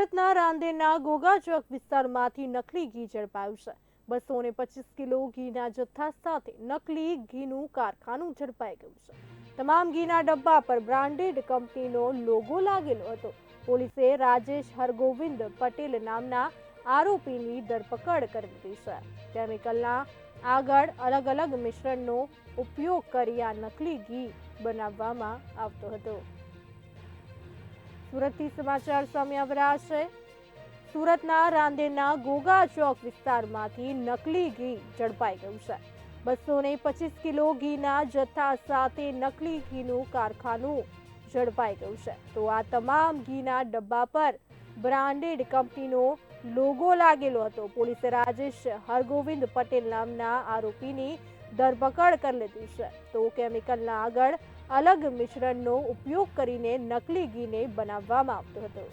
સુરતના રાંદેરના ગોગા ચોક વિસ્તારમાંથી નકલી ઘી ઝડપાયું છે। 225 કિલો ઘીના જથ્થા સાથે નકલી ઘીનું કારખાનું ઝડપાઈ ગયું છે। તમામ ઘીના ડબ્બા પર બ્રાન્ડેડ કંપનીનો લોગો લાગેલો હતો। પોલીસે રાજેશ હરગોવિંદ પટેલ નામના આરોપીની ધરપકડ કરી લીધી છે। કેમિકલના આગળ અલગ અલગ મિશ્રણનો ઉપયોગ કરી આ નકલી ઘી બનાવવામાં આવતો હતો। સુરતથી સમાચાર સામે આવી રહ્યા છે। સુરતના રાંદેરના ગોગા ચોક વિસ્તારમાંથી નકલી ઘી ઝડપાઈ ગયું છે। 225 કિલો ઘીના જથ્થા સાથે નકલી ઘીનું કારખાનું ઝડપાઈ ગયું છે। તો આ તમામ ઘીના ડબ્બા પર બ્રાન્ડેડ કંપનીનો લોગો લાગેલો હતો। પોલીસે રાજેશ હરગોવિંદ પટેલ નામના આરોપીની ધરપકડ કરી લીધી છે। તો કેમિકલના આગળ અલગ મિશ્રણનો ઉપયોગ કરીને નકલી ઘીને બનાવવામાં આવતો હતો।